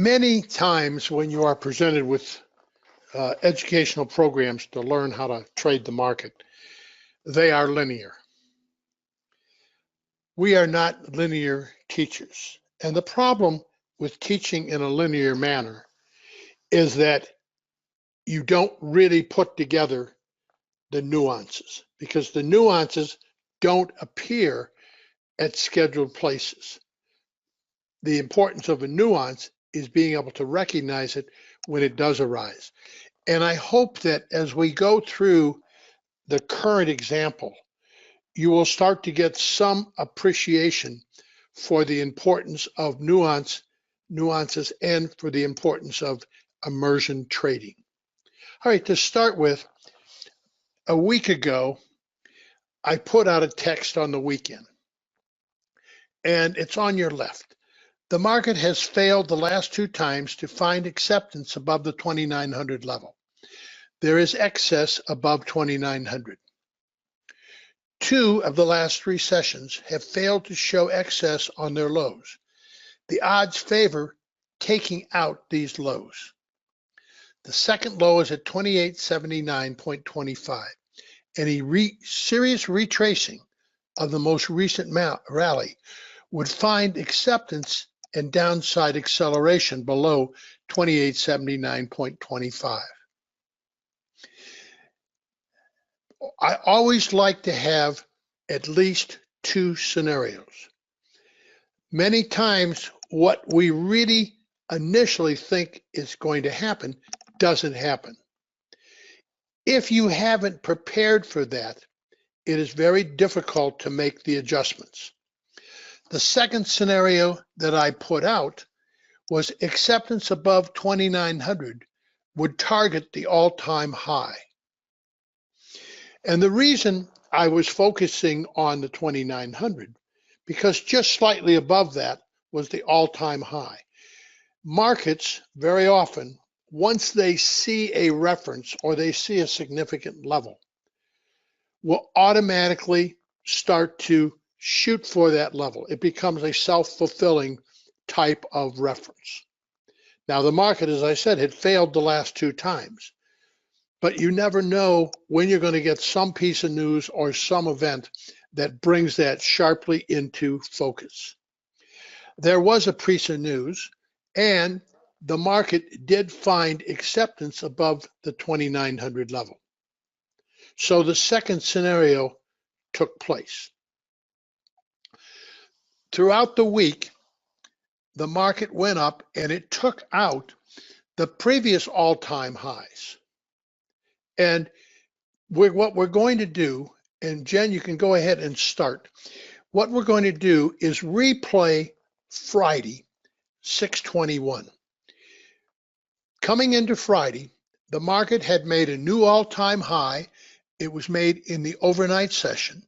Many times when you are presented with educational programs to learn how to trade the market, they are linear. We are not linear teachers. And the problem with teaching in a linear manner is that you don't really put together the nuances, because the nuances don't appear at scheduled places. The importance of a nuance is being able to recognize it when it does arise. And I hope that as we go through the current example, you will start to get some appreciation for the importance of nuances and for the importance of immersion trading. All right, to start with, a week ago, I put out a text on the weekend, and it's on your left. The market has failed the last two times to find acceptance above the 2,900 level. There is excess above 2,900. Two of the last three sessions have failed to show excess on their lows. The odds favor taking out these lows. The second low is at 2879.25, and a serious retracing of the most recent rally would find acceptance and downside acceleration below 2879.25. I always like to have at least two scenarios. Many times what we really initially think is going to happen doesn't happen. If you haven't prepared for that, it is very difficult to make the adjustments. The second scenario that I put out was acceptance above 2,900 would target the all-time high. And the reason I was focusing on the 2,900, because just slightly above that was the all-time high. Markets very often, once they see a reference or they see a significant level, will automatically start to shoot for that level. It becomes a self-fulfilling type of reference. Now, the market, as I said, had failed the last two times, but you never know when you're going to get some piece of news or some event that brings that sharply into focus. There was a piece of news, and the market did find acceptance above the 2,900 level. So the second scenario took place. Throughout the week, the market went up and it took out the previous all-time highs. And what we're going to do, and Jen, you can go ahead and start. What we're going to do is replay Friday, 6/21. Coming into Friday, the market had made a new all-time high. It was made in the overnight session.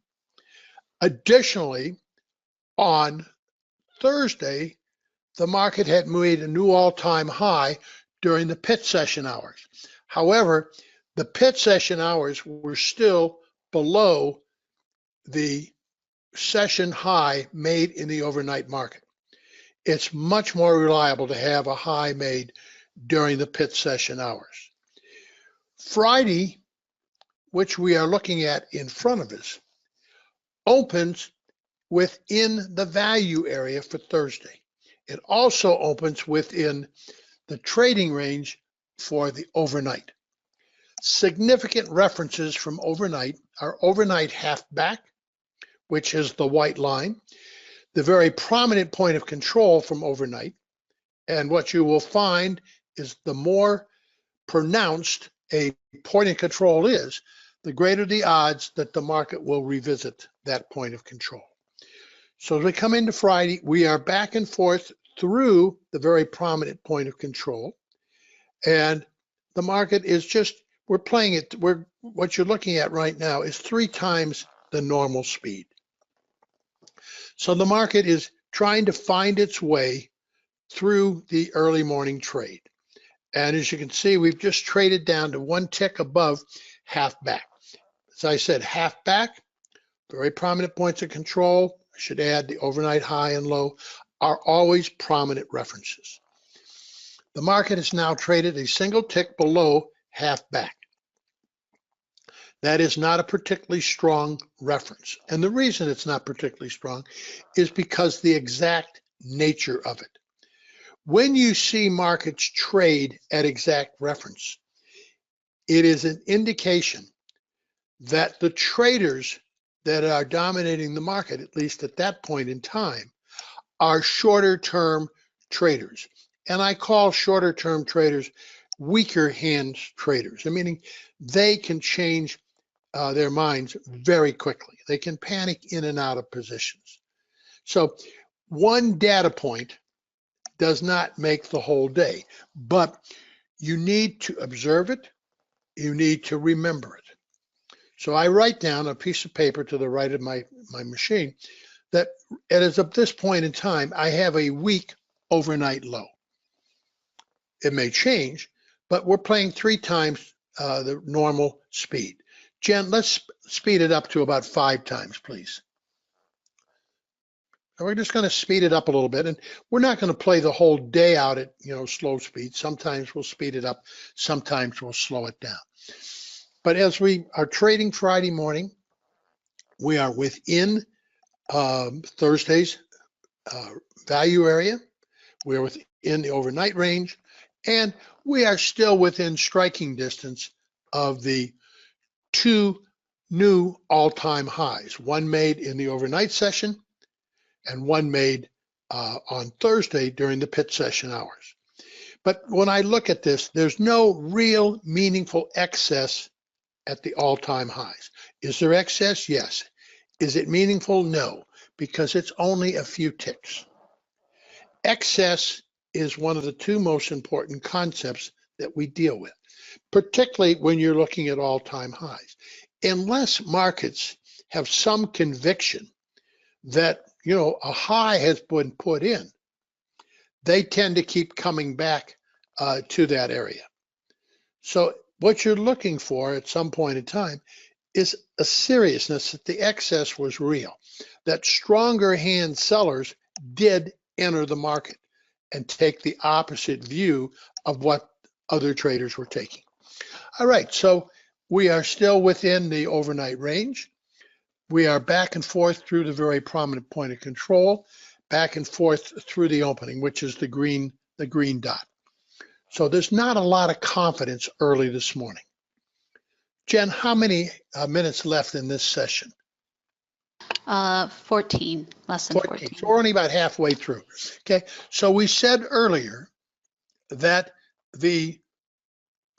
Additionally, on Thursday, the market had made a new all-time high during the pit session hours. However, the pit session hours were still below the session high made in the overnight market. It's much more reliable to have a high made during the pit session hours. Friday, which we are looking at in front of us, opens within the value area for Thursday. It also opens within the trading range for the overnight. Significant references from overnight are overnight half back, which is the white line, the very prominent point of control from overnight. And what you will find is the more pronounced a point of control is, the greater the odds that the market will revisit that point of control. So as we come into Friday, we are back and forth through the very prominent point of control. And the market is just, we're playing it, what you're looking at right now is 3 times the normal speed. So the market is trying to find its way through the early morning trade. And as you can see, we've just traded down to 1 tick above half back. As I said, half back, very prominent points of control. I should add the overnight high and low are always prominent references. The market is now traded a single tick below half back. That is not a particularly strong reference. And the reason it's not particularly strong is because the exact nature of it. When you see markets trade at exact reference, it is an indication that the traders that are dominating the market, at least at that point in time, are shorter term traders. And I call shorter term traders weaker hands traders, meaning they can change their minds very quickly. They can panic in and out of positions. So one data point does not make the whole day, but you need to observe it. You need to remember it. So I write down a piece of paper to the right of my machine that as of this point in time, I have a weak overnight low. It may change, but we're playing 3 times the normal speed. Jen, let's speed it up to about 5 times, please. And we're just going to speed it up a little bit, and we're not going to play the whole day out at slow speed. Sometimes we'll speed it up, sometimes we'll slow it down. But as we are trading Friday morning, we are within Thursday's value area. We're within the overnight range, and we are still within striking distance of the 2 new all-time highs, one made in the overnight session and one made on Thursday during the pit session hours. But when I look at this, there's no real meaningful excess at the all-time highs. Is there excess? Yes. Is it meaningful? No, because it's only a few ticks. Excess is one of the 2 most important concepts that we deal with, particularly when you're looking at all-time highs. Unless markets have some conviction that a high has been put in, they tend to keep coming back to that area. So what you're looking for at some point in time is a seriousness that the excess was real, that stronger hand sellers did enter the market and take the opposite view of what other traders were taking. All right, so we are still within the overnight range. We are back and forth through the very prominent point of control, back and forth through the opening, which is the green dot. So there's not a lot of confidence early this morning. Jen, how many minutes left in this session? 14, less than 14. So we're only about halfway through. Okay, so we said earlier that the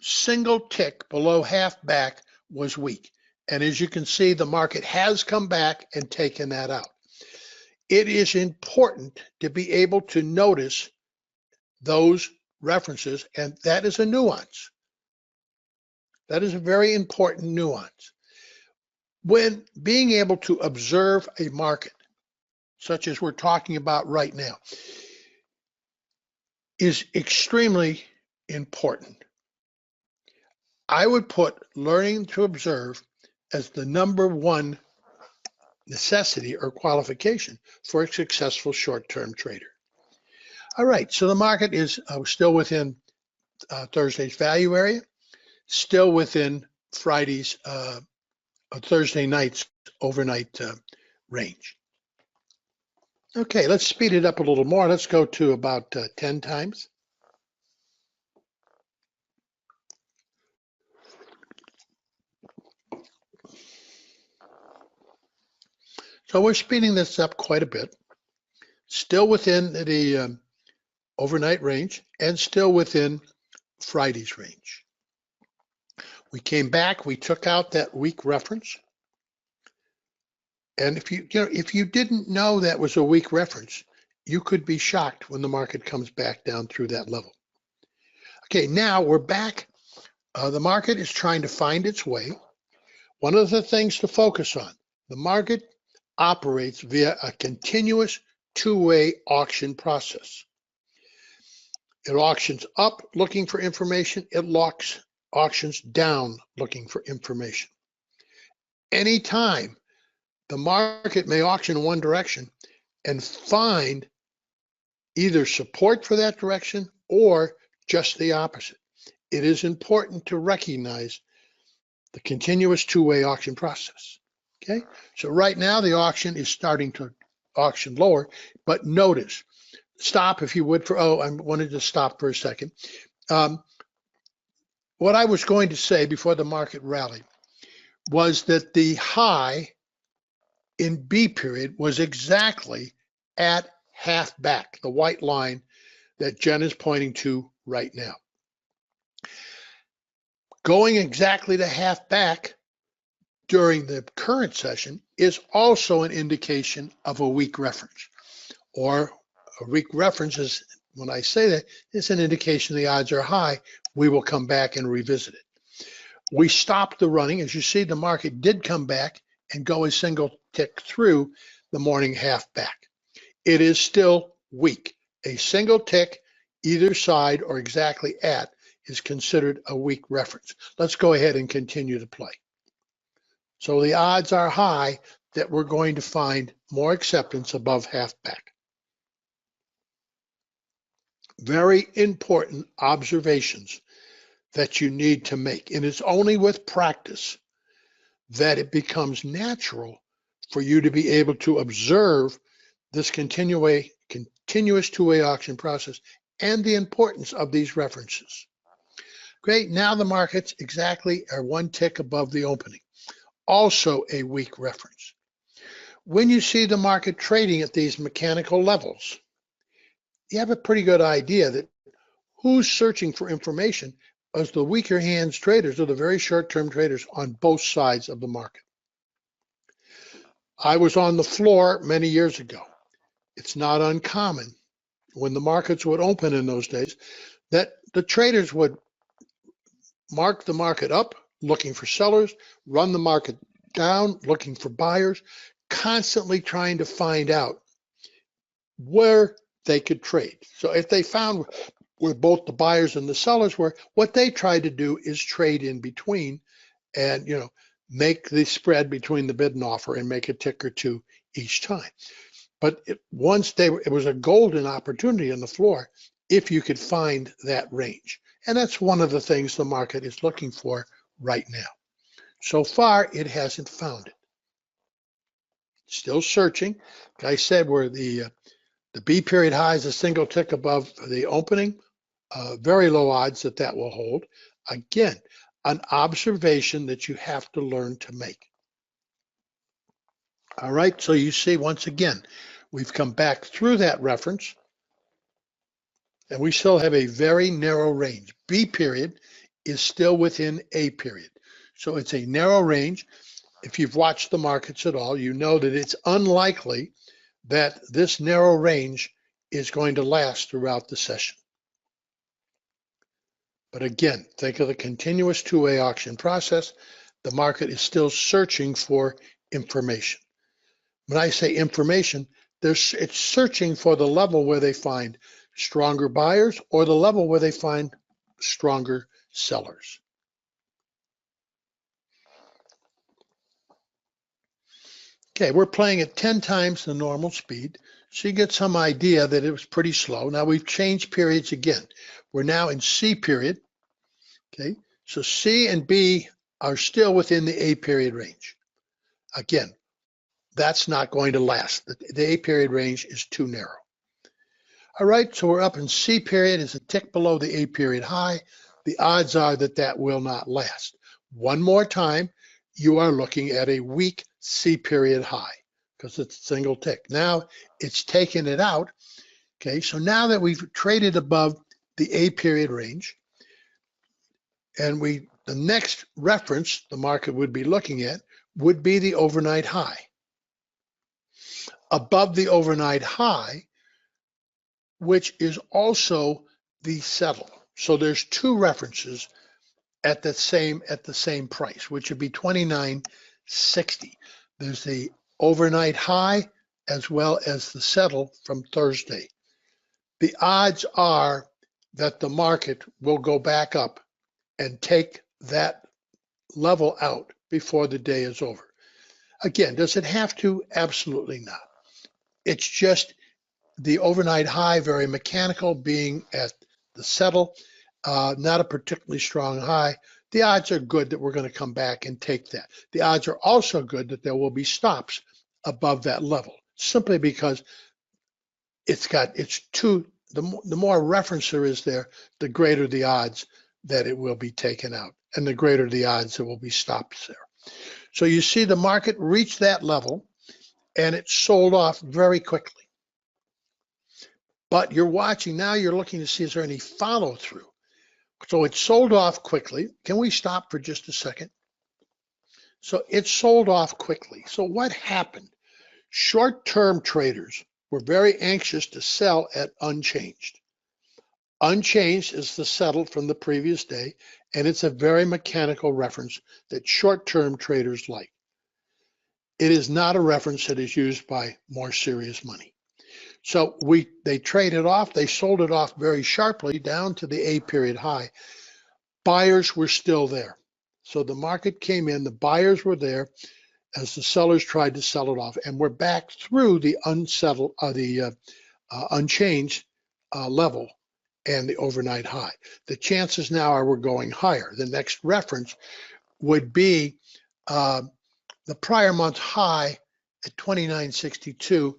single tick below half back was weak. And as you can see, the market has come back and taken that out. It is important to be able to notice those references, and that is a nuance. That is a very important nuance. When being able to observe a market, such as we're talking about right now, is extremely important. I would put learning to observe as the #1 necessity or qualification for a successful short-term trader. All right, so the market is still within Thursday's value area, still within Friday's, Thursday night's overnight range. Okay, let's speed it up a little more. Let's go to about 10 times. So we're speeding this up quite a bit, still within the overnight range and still within Friday's range. We came back, we took out that weak reference. And if you didn't know that was a weak reference, you could be shocked when the market comes back down through that level. Okay, now we're back. The market is trying to find its way. One of the things to focus on, the market operates via a continuous 2-way auction process. It auctions up looking for information. It auctions down looking for information. Anytime the market may auction in one direction and find either support for that direction or just the opposite. It is important to recognize the continuous two-way auction process. Okay, so right now the auction is starting to auction lower, but notice, stop if you would for, oh, I wanted to stop for a second. What I was going to say before the market rallied was that the high in B period was exactly at half back, the white line that Jen is pointing to right now. Going exactly to half back during the current session is also an indication of a weak reference, or a weak reference is, when I say that, it's an indication the odds are high. We will come back and revisit it. We stopped the running. As you see, the market did come back and go a single tick through the morning half back. It is still weak. A single tick either side or exactly at is considered a weak reference. Let's go ahead and continue to play. So the odds are high that we're going to find more acceptance above half back. Very important observations that you need to make. And it's only with practice that it becomes natural for you to be able to observe this continuous two-way auction process and the importance of these references. Great, now the markets exactly are one tick above the opening. Also a weak reference. When you see the market trading at these mechanical levels, you have a pretty good idea that who's searching for information as the weaker hands traders or the very short-term traders on both sides of the market. I was on the floor many years ago. It's not uncommon when the markets would open in those days that the traders would mark the market up looking for sellers, run the market down looking for buyers, constantly trying to find out where they could trade. So if they found where both the buyers and the sellers were, what they tried to do is trade in between and, make the spread between the bid and offer and make a tick or two each time. But it was a golden opportunity on the floor if you could find that range. And that's one of the things the market is looking for right now. So far, it hasn't found it. Still searching. Like I said, where the B period high is a single tick above the opening, very low odds that that will hold. Again, an observation that you have to learn to make. All right, so you see, once again, we've come back through that reference, and we still have a very narrow range. B period is still within A period. So it's a narrow range. If you've watched the markets at all, you know that it's unlikely that this narrow range is going to last throughout the session. But again, think of the continuous two-way auction process. The market is still searching for information. When I say information, it's searching for the level where they find stronger buyers or the level where they find stronger sellers. Okay, we're playing at 10 times the normal speed, so you get some idea that it was pretty slow. Now we've changed periods again. We're now in C period. Okay, so C and B are still within the A period range. Again, that's not going to last. The A period range is too narrow. All right, so we're up in C period, is a tick below the A period high. The odds are that that will not last. One more time, you are looking at a weak C period high because it's a single tick. Now it's taken it out. Okay, so now that we've traded above the A period range, and the next reference the market would be looking at would be the overnight high. Above the overnight high, which is also the settle. So there's two references at the same price, which would be 29.60. There's the overnight high as well as the settle from Thursday. The odds are that the market will go back up and take that level out before the day is over. Again, does it have to? Absolutely not. It's just the overnight high, very mechanical, being at the settle. not a particularly strong high, the odds are good that we're going to come back and take that. The odds are also good that there will be stops above that level, simply because the more reference there is there, the greater the odds that it will be taken out, and the greater the odds there will be stops there. So you see the market reach that level and it sold off very quickly. But you're watching now, you're looking to see, is there any follow through? So it sold off quickly. Can we stop for just a second? So it sold off quickly. So what happened? Short-term traders were very anxious to sell at unchanged. Unchanged is the settled from the previous day, and it's a very mechanical reference that short-term traders like. It is not a reference that is used by more serious money. So they traded off, they sold it off very sharply down to the A period high. Buyers were still there. So the market came in, the buyers were there as the sellers tried to sell it off, and we're back through the unchanged level and the overnight high. The chances now are we're going higher. The next reference would be the prior month high at 29.62,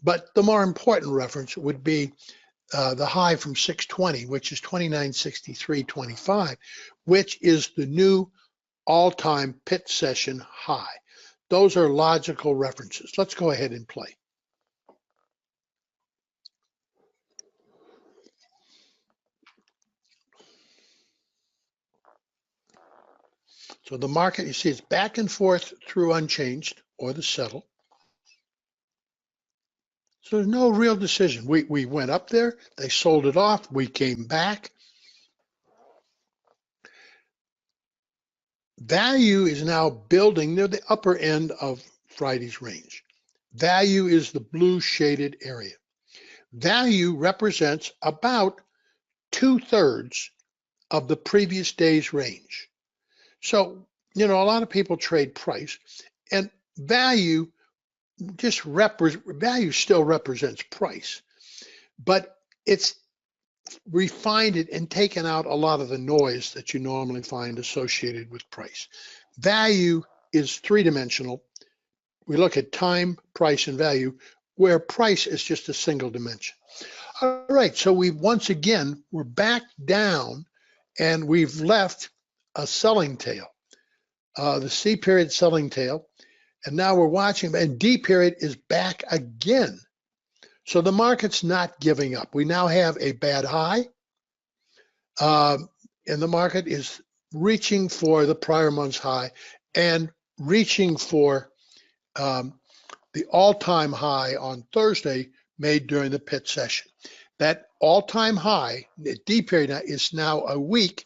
but the more important reference would be the high from 620, which is 29.63.25, which is the new all-time pit session high. Those are logical references. Let's go ahead and play. So the market, you see, it's back and forth through unchanged or the settle. So there's no real decision. We went up there, they sold it off, we came back. Value is now building near the upper end of Friday's range. Value is the blue shaded area. Value represents about 2/3 of the previous day's range. So, a lot of people trade price, and value still represents price, but it's refined it and taken out a lot of the noise that you normally find associated with price. Value is three-dimensional. We look at time, price, and value, where price is just a single dimension. All right, so we're back down, and we've left a selling tail, the C period selling tail, and now we're watching, and D period is back again. So the market's not giving up. We now have a bad high, and the market is reaching for the prior month's high and reaching for the all-time high on Thursday made during the pit session. That all-time high, the D period, is now a week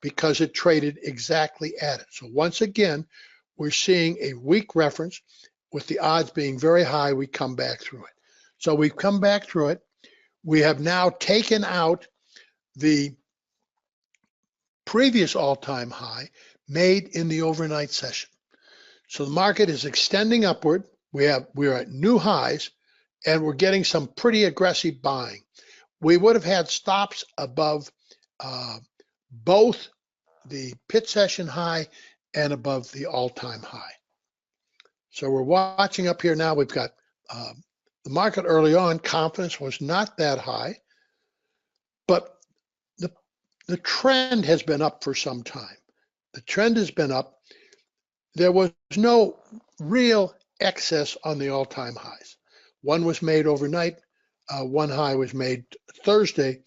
because it traded exactly at it. So once again, we're seeing a weak reference with the odds being very high. We come back through it. So we've come back through it. We have now taken out the previous all-time high made in the overnight session. So the market is extending upward. We're at new highs, and we're getting some pretty aggressive buying. We would have had stops above both the pit session high and above the all-time high. So we're watching up here now. We've got the market early on, confidence was not that high, but the trend has been up for some time. The trend has been up. There was no real excess on the all-time highs. One was made overnight. One high was made Thursday.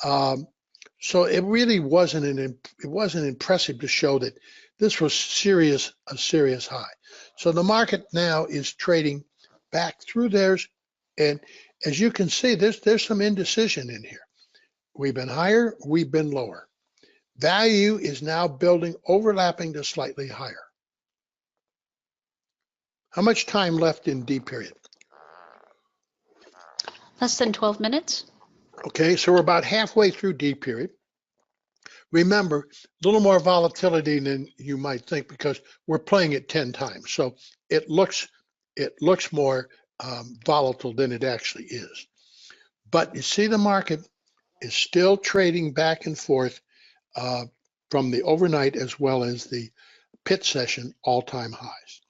So it really wasn't impressive to show that this was a serious high. So the market now is trading back through theirs, and as you can see, there's some indecision in here. We've been higher, we've been lower. Value is now building, overlapping to slightly higher. How much time left in D period? Less than 12 minutes. Okay, so we're about halfway through D period. Remember, a little more volatility than you might think because we're playing it 10 times. So it looks more volatile than it actually is. But you see the market is still trading back and forth from the overnight as well as the pit session all-time highs.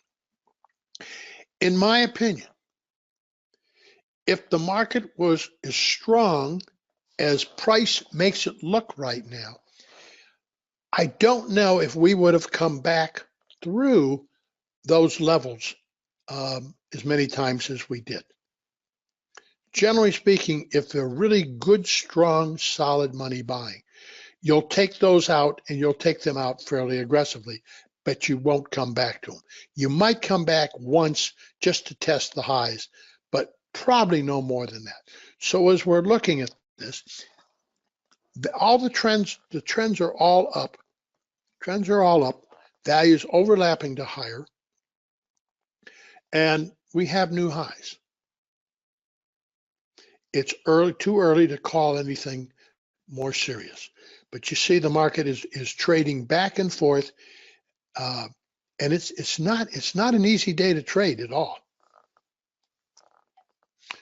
In my opinion, if the market was as strong as price makes it look right now, I don't know if we would have come back through those levels as many times as we did. Generally speaking, if they're really good, strong, solid money buying, you'll take those out and you'll take them out fairly aggressively, but you won't come back to them. You might come back once just to test the highs, but probably no more than that. So as we're looking at this, all the trends are all up. Trends are all up. Values overlapping to higher. And we have new highs. It's too early to call anything more serious. But you see the market is trading back and forth. And it's not an easy day to trade at all.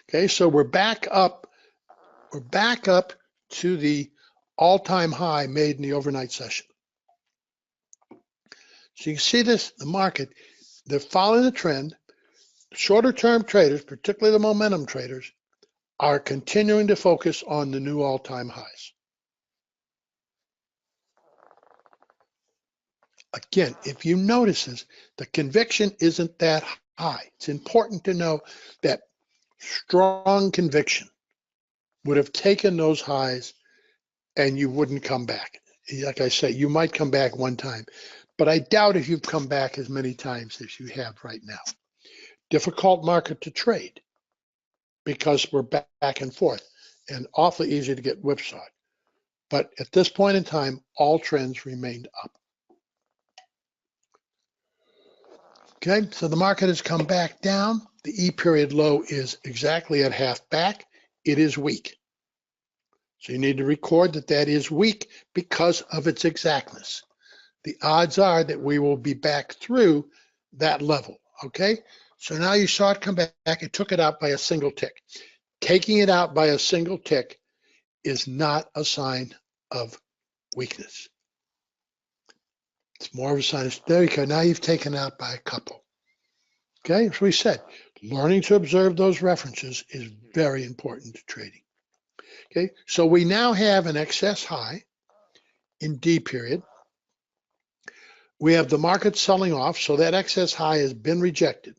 Okay, so we're back up to the all-time high made in the overnight session. So you can see this, the market, they're following the trend. Shorter term traders, particularly the momentum traders, are continuing to focus on the new all-time highs. Again, if you notice this, the conviction isn't that high. It's important to know that strong conviction would have taken those highs and you wouldn't come back. Like I say, you might come back one time, but I doubt if you've come back as many times as you have right now. Difficult market to trade because we're back and forth and awfully easy to get whipsawed. But at this point in time, all trends remained up. Okay, so the market has come back down. The E period low is exactly at half back. It is weak. So you need to record that that is weak because of its exactness. The odds are that we will be back through that level, okay? So now you saw it come back, it took it out by a single tick. Taking it out by a single tick is not a sign of weakness. It's more of a sign of, there you go, now you've taken out by a couple. Okay, as we said, learning to observe those references is very important to trading. Okay, so we now have an excess high in D period. We have the market selling off, so that excess high has been rejected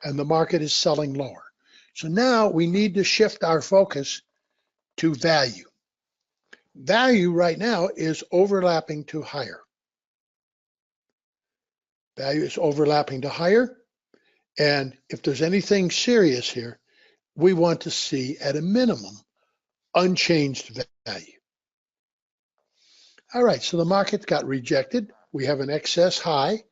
and the market is selling lower. So now we need to shift our focus to value. Value right now is overlapping to higher. Value is overlapping to higher. And if there's anything serious here, we want to see at a minimum unchanged value. All right, so the market got rejected. We have an excess high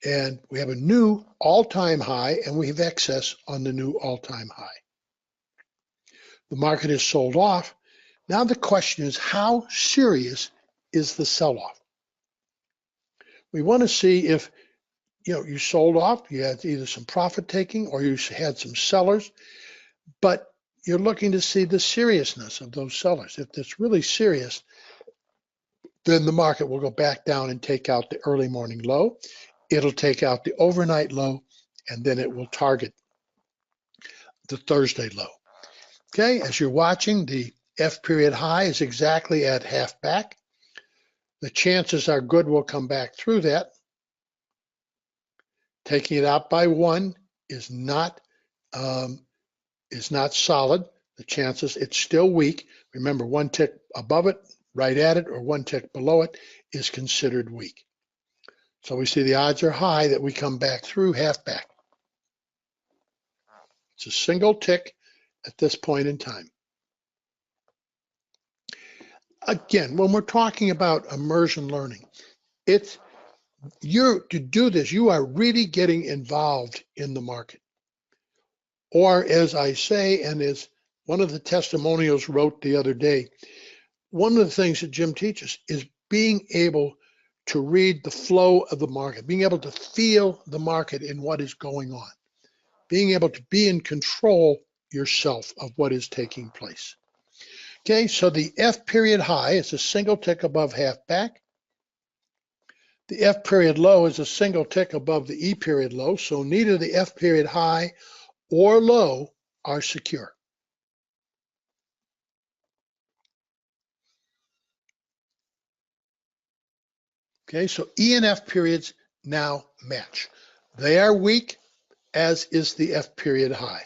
and we have a new all-time high and we have excess on the new all-time high. The market is sold off. Now the question is, how serious is the sell-off? We want to see if you sold off, you had either some profit taking or you had some sellers, but you're looking to see the seriousness of those sellers. If it's really serious, then the market will go back down and take out the early morning low. It'll take out the overnight low, and then it will target the Thursday low. Okay, as you're watching, the F period high is exactly at half back. The chances are good we'll come back through that. Taking it out by one is not solid. The chances, it's still weak. Remember, one tick above it, right at it, or one tick below it is considered weak. So we see the odds are high that we come back through half back. It's a single tick at this point in time. Again, when we're talking about immersion learning, to do this, you are really getting involved in the market. Or as I say, and as one of the testimonials wrote the other day, one of the things that Jim teaches is being able to read the flow of the market, being able to feel the market and what is going on, being able to be in control yourself of what is taking place. Okay, so the F period high is a single tick above half back. The F period low is a single tick above the E period low, so neither the F period high or low are secure. Okay, so E and F periods now match. They are weak, as is the F period high.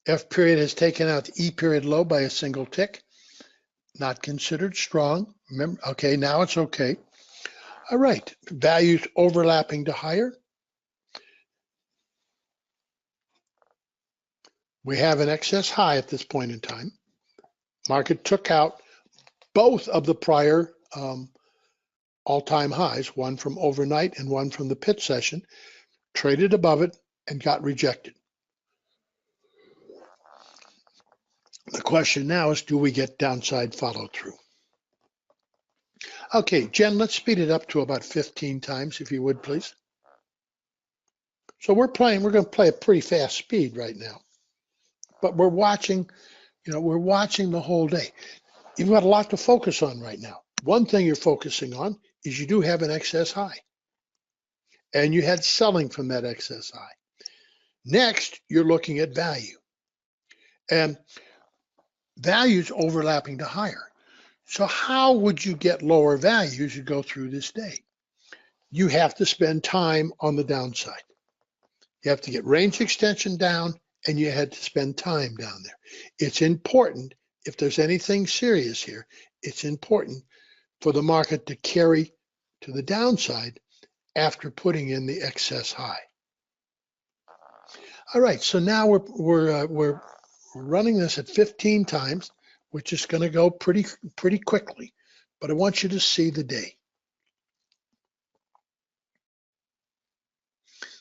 F period has taken out the E period low by a single tick. Not considered strong. Remember, okay, now it's okay. All right, values overlapping to higher. We have an excess high at this point in time. Market took out both of the prior all-time highs, one from overnight and one from the pit session, traded above it and got rejected. The question now is, do we get downside follow through? Okay, Jen, let's speed it up to about 15 times, if you would, please. So we're going to play a pretty fast speed right now, but we're watching, we're watching the whole day. You've got a lot to focus on right now. One thing you're focusing on is you do have an excess high, and you had selling from that excess high. Next, you're looking at value, and values overlapping to higher. So how would you get lower value as you go through this day? You have to spend time on the downside. You have to get range extension down, and you had to spend time down there. It's important, if there's anything serious here, it's important for the market to carry to the downside after putting in the excess high. All right, so now we're running this at 15 times, which is going to go pretty quickly, but I want you to see the day.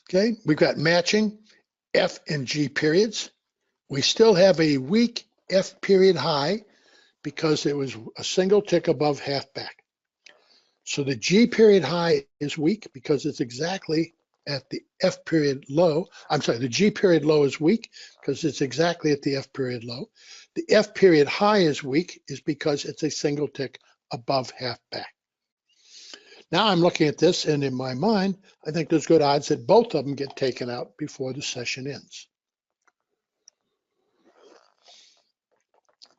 Okay, we've got matching F and G periods. We still have a weak F period high because it was a single tick above half back. So the G period high is weak because it's exactly at the F period low. I'm sorry, the G period low is weak because it's exactly at the F period low. The F period high is weak is because it's a single tick above half back. Now I'm looking at this, and in my mind, I think there's good odds that both of them get taken out before the session ends.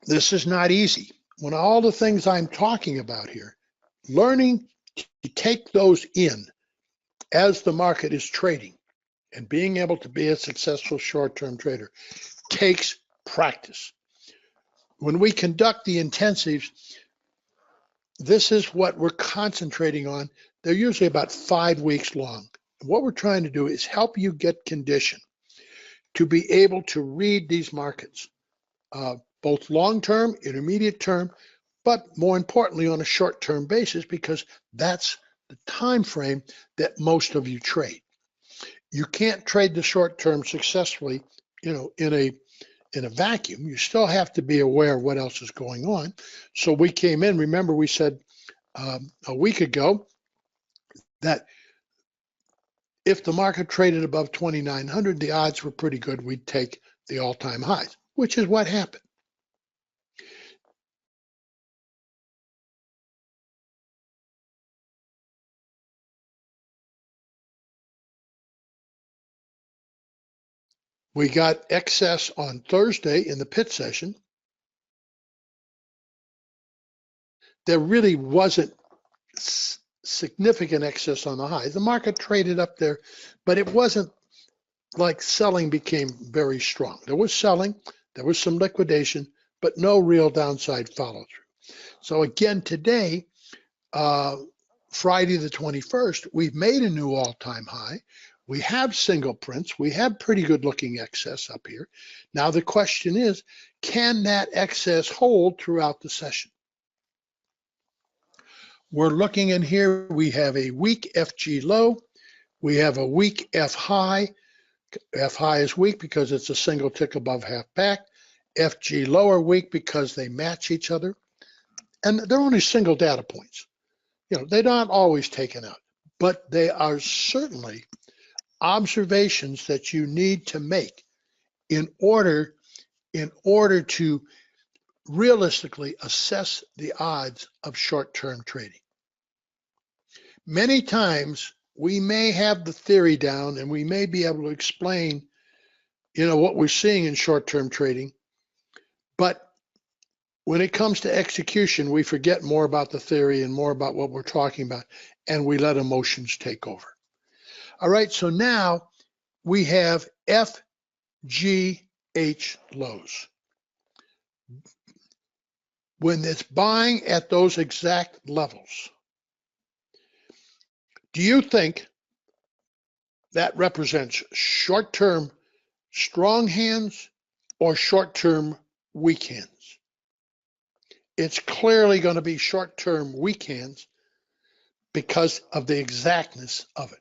This is not easy. When all the things I'm talking about here, learning to take those in as the market is trading and being able to be a successful short-term trader takes practice. When we conduct the intensives, this is what we're concentrating on. They're usually about 5 weeks long. What we're trying to do is help you get conditioned to be able to read these markets, both long-term, intermediate term, but more importantly on a short-term basis, because that's the time frame that most of you trade. You can't trade the short-term successfully, in a vacuum. You still have to be aware of what else is going on. So we came in, remember we said a week ago that if the market traded above 2,900, the odds were pretty good we'd take the all-time highs, which is what happened. We got excess on Thursday in the pit session. There really wasn't significant excess on the highs. The market traded up there, but it wasn't like selling became very strong. There was selling, there was some liquidation, but no real downside follow through. So again, today, Friday the 21st, we've made a new all-time high. We have single prints. We have pretty good looking excess up here. Now the question is, can that excess hold throughout the session? We're looking in here, we have a weak FG low. We have a weak F high. F high is weak because it's a single tick above half back. FG low are weak because they match each other. And they're only single data points. They're not always taken out, but they are certainly observations that you need to make in order to realistically assess the odds of short-term trading. Many times we may have the theory down and we may be able to explain, what we're seeing in short-term trading, but when it comes to execution, we forget more about the theory and more about what we're talking about, and we let emotions take over. All right, so now we have FGH lows. When it's buying at those exact levels, do you think that represents short-term strong hands or short-term weak hands? It's clearly going to be short-term weak hands because of the exactness of it.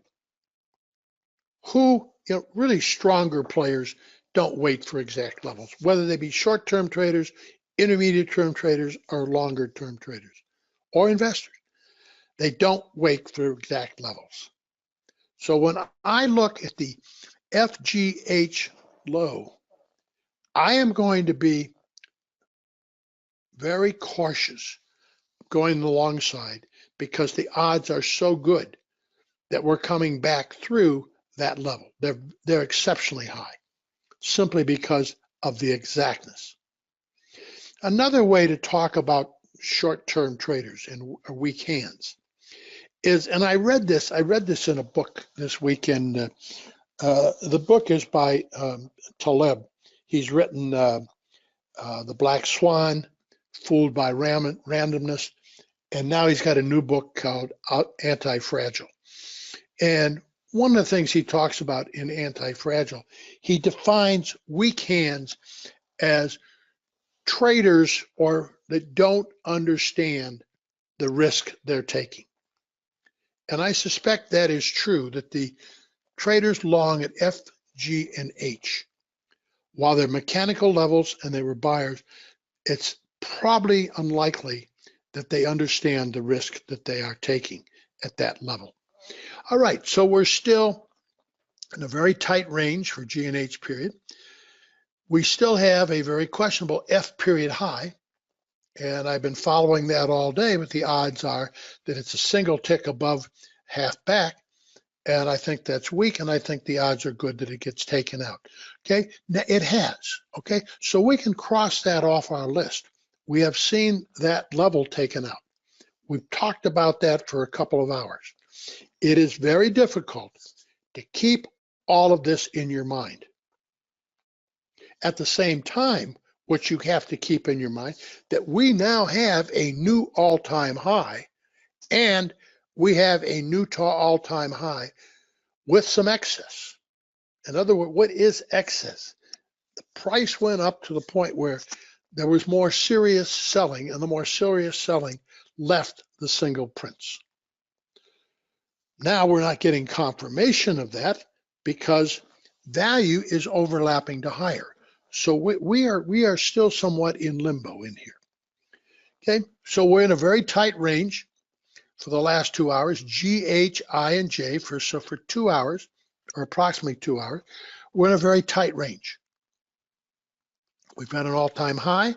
Really stronger players don't wait for exact levels, whether they be short-term traders, intermediate-term traders, or longer-term traders, or investors. They don't wait for exact levels. So when I look at the FGH low, I am going to be very cautious going the long side because the odds are so good that we're coming back through that level. They're exceptionally high, simply because of the exactness. Another way to talk about short-term traders and weak hands is, and I read this in a book this weekend. The book is by Taleb. He's written The Black Swan, Fooled by Randomness, and now he's got a new book called Anti-Fragile. And one of the things he talks about in Anti-Fragile, he defines weak hands as traders that don't understand the risk they're taking. And I suspect that is true, that the traders long at F, G, and H, while they're mechanical levels and they were buyers, it's probably unlikely that they understand the risk that they are taking at that level. All right, so we're still in a very tight range for G and H period. We still have a very questionable F period high, and I've been following that all day, but the odds are that it's a single tick above half back, and I think that's weak, and I think the odds are good that it gets taken out. Okay, now it has. Okay, so we can cross that off our list. We have seen that level taken out. We've talked about that for a couple of hours. It is very difficult to keep all of this in your mind. At the same time, what you have to keep in your mind, that we now have a new all-time high, and we have a new all-time high with some excess. In other words, what is excess? The price went up to the point where there was more serious selling, and the more serious selling left the single prints. Now we're not getting confirmation of that because value is overlapping to higher. So we are still somewhat in limbo in here. Okay, so we're in a very tight range for the last 2 hours, G, H, I, and J for 2 hours, or approximately 2 hours, we're in a very tight range. We've got an all-time high.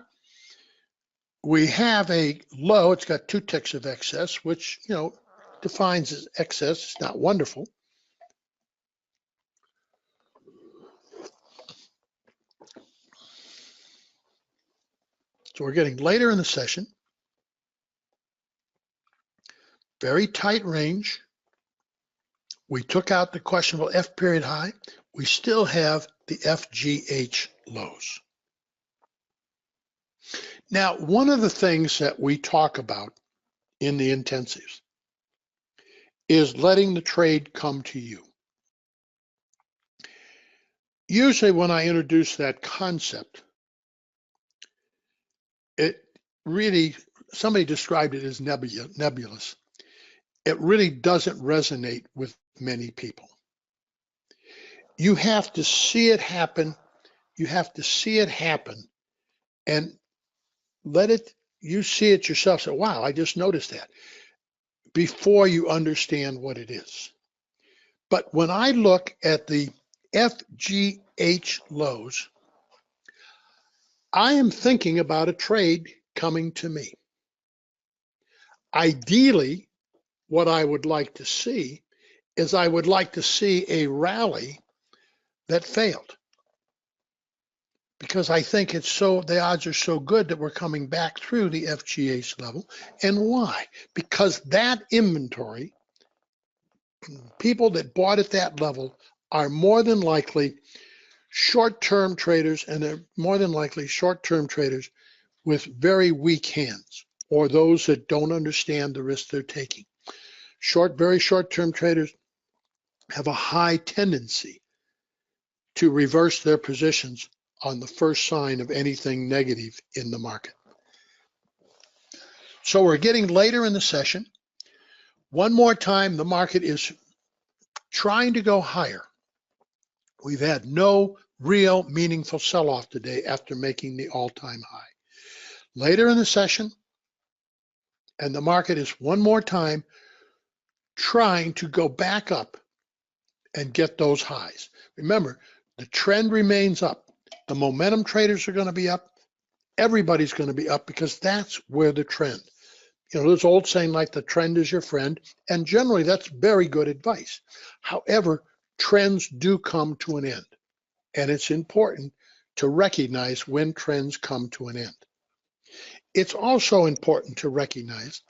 We have a low, it's got 2 ticks of excess, which, defines as excess. It's not wonderful. So we're getting later in the session. Very tight range. We took out the questionable F period high. We still have the FGH lows. Now, one of the things that we talk about in the intensives is letting the trade come to you. Usually when I introduce that concept, it really, somebody described it as nebulous. It really doesn't resonate with many people. You have to see it happen. You have to see it happen and you see it yourself, say, wow, I just noticed that, before you understand what it is. But when I look at the FGH lows, I am thinking about a trade coming to me. Ideally, what I would like to see is I would like to see a rally that failed, because I think the odds are so good that we're coming back through the FGH level. And why? Because that inventory, people that bought at that level, are more than likely short-term traders, and they're more than likely short-term traders with very weak hands, or those that don't understand the risk they're taking. Very short-term traders have a high tendency to reverse their positions on the first sign of anything negative in the market. So we're getting later in the session. One more time, the market is trying to go higher. We've had no real meaningful sell-off today after making the all-time high. Later in the session, and the market is one more time trying to go back up and get those highs. Remember, the trend remains up. The momentum traders are going to be up. Everybody's going to be up, because that's where the trend. This old saying, like, the trend is your friend, and generally that's very good advice. However, trends do come to an end, and it's important to recognize when trends come to an end. It's also important to recognize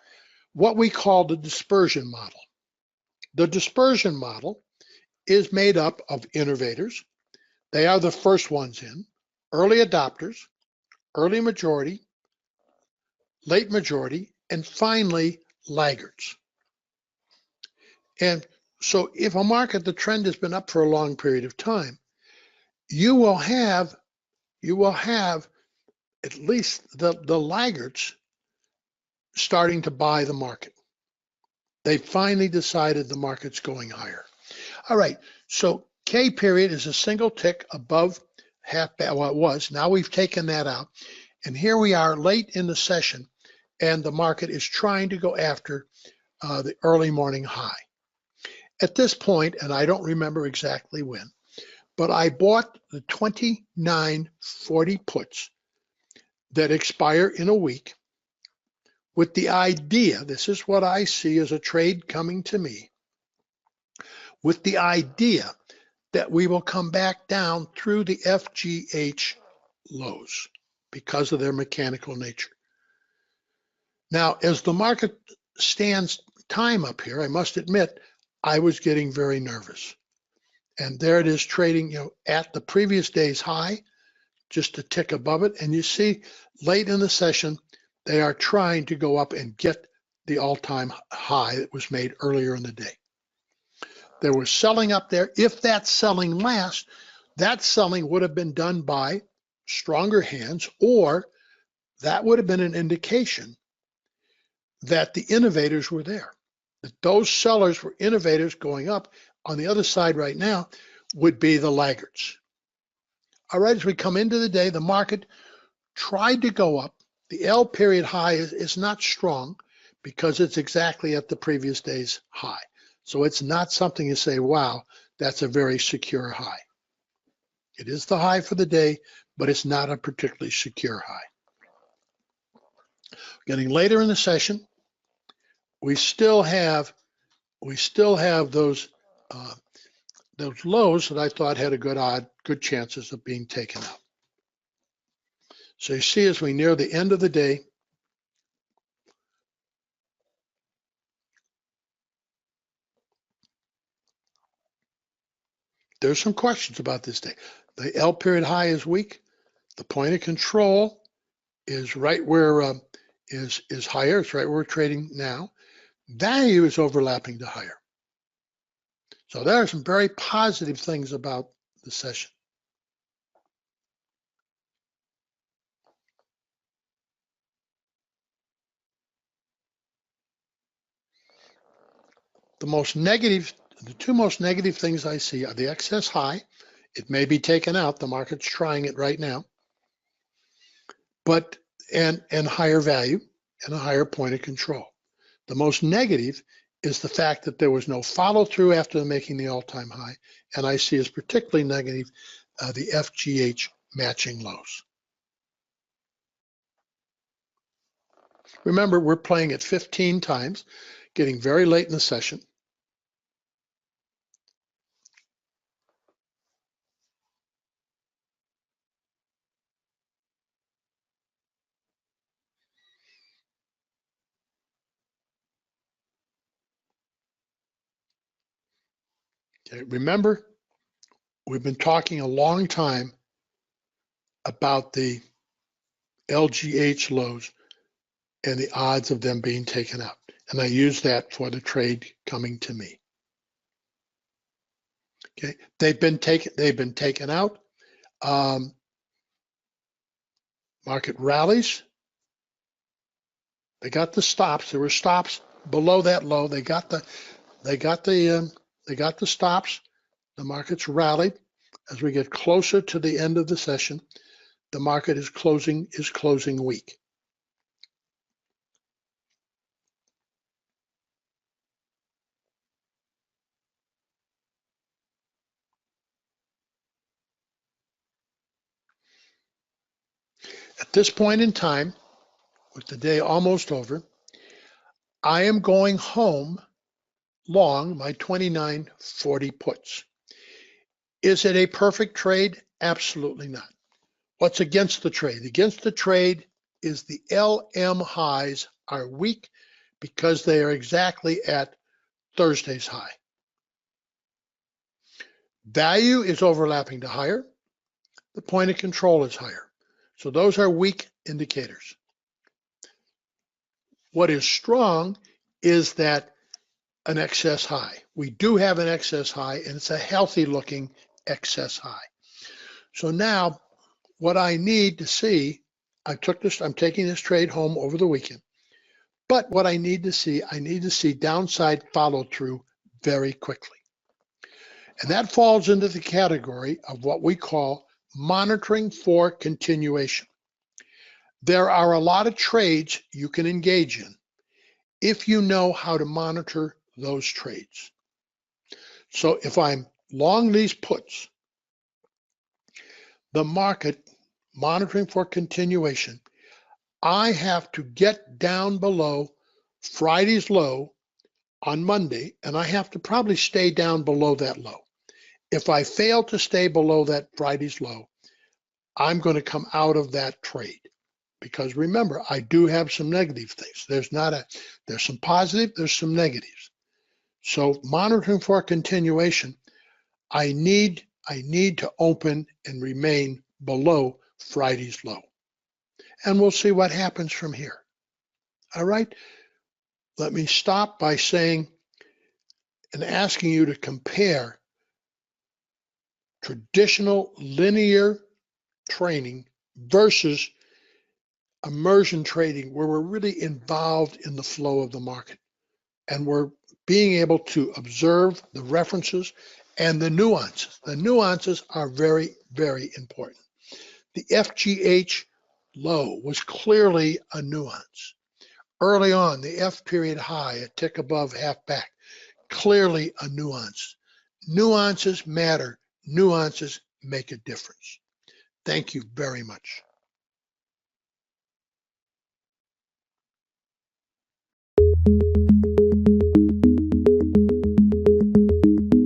what we call the dispersion model. The dispersion model is made up of innovators. They are the first ones in, early adopters, early majority, late majority, and finally laggards. And so if a market, the trend has been up for a long period of time, you will have at least the laggards starting to buy the market. They finally decided the market's going higher. All right, so K period is a single tick above half, well, it was. Now we've taken that out. And here we are late in the session, and the market is trying to go after the early morning high. At this point, and I don't remember exactly when, but I bought the 2940 puts that expire in a week with the idea, this is what I see as a trade coming to me, with the idea that we will come back down through the FGH lows because of their mechanical nature. Now, as the market stands time up here, I must admit, I was getting very nervous. And there it is trading, at the previous day's high, just a tick above it. And you see, late in the session, they are trying to go up and get the all-time high that was made earlier in the day. There was selling up there. If that selling lasts, that selling would have been done by stronger hands, or that would have been an indication that the innovators were there, that those sellers were innovators going up. On the other side right now would be the laggards. All right, as we come into the day, the market tried to go up. The L period high is not strong because it's exactly at the previous day's high. So it's not something you say, wow, that's a very secure high. It is the high for the day, but it's not a particularly secure high. Getting later in the session, we still have those lows that I thought had a good chances of being taken out. So you see, as we near the end of the day, there's some questions about this day. The L period high is weak. The point of control is right where is higher. It's right where we're trading now. Value is overlapping to higher. So there are some very positive things about the session. The two most negative things I see are the excess high. It may be taken out. The market's trying it right now. And higher value and a higher point of control. The most negative is the fact that there was no follow through after making the all-time high. And I see as particularly negative the FGH matching lows. Remember, we're playing at 15 times, getting very late in the session. Okay, remember, we've been talking a long time about the LGH lows and the odds of them being taken out. And I use that for the trade coming to me. Okay, they've been taken out. Market rallies. They got the stops. There were stops below that low. They got the stops. The market's rallied. As we get closer to the end of the session, the market is closing weak. At this point in time, with the day almost over, I am going home long my 2940 puts. Is it a perfect trade? Absolutely not. What's against the trade? Against the trade is the LM highs are weak because they are exactly at Thursday's high. Value is overlapping to higher. The point of control is higher. So those are weak indicators. What is strong is that an excess high. We do have an excess high, and it's a healthy looking excess high. So now what I need to see, I'm taking this trade home over the weekend. But what I need to see downside follow through very quickly. And that falls into the category of what we call monitoring for continuation. There are a lot of trades you can engage in if you know how to monitor those trades. So if I'm long these puts, the market monitoring for continuation, I have to get down below Friday's low on Monday, and I have to probably stay down below that low. If I fail to stay below that Friday's low, I'm going to come out of that trade. Because remember, I do have some negative things. There's some positive, there's some negatives. So monitoring for continuation, I need to open and remain below Friday's low. And we'll see what happens from here. All right. Let me stop by saying and asking you to compare traditional linear training versus immersion trading, where we're really involved in the flow of the market and we're being able to observe the references and the nuances. The nuances are very, very important. The FGH low was clearly a nuance. Early on, the F period high, a tick above half back, clearly a nuance. Nuances matter. Nuances make a difference. Thank you very much.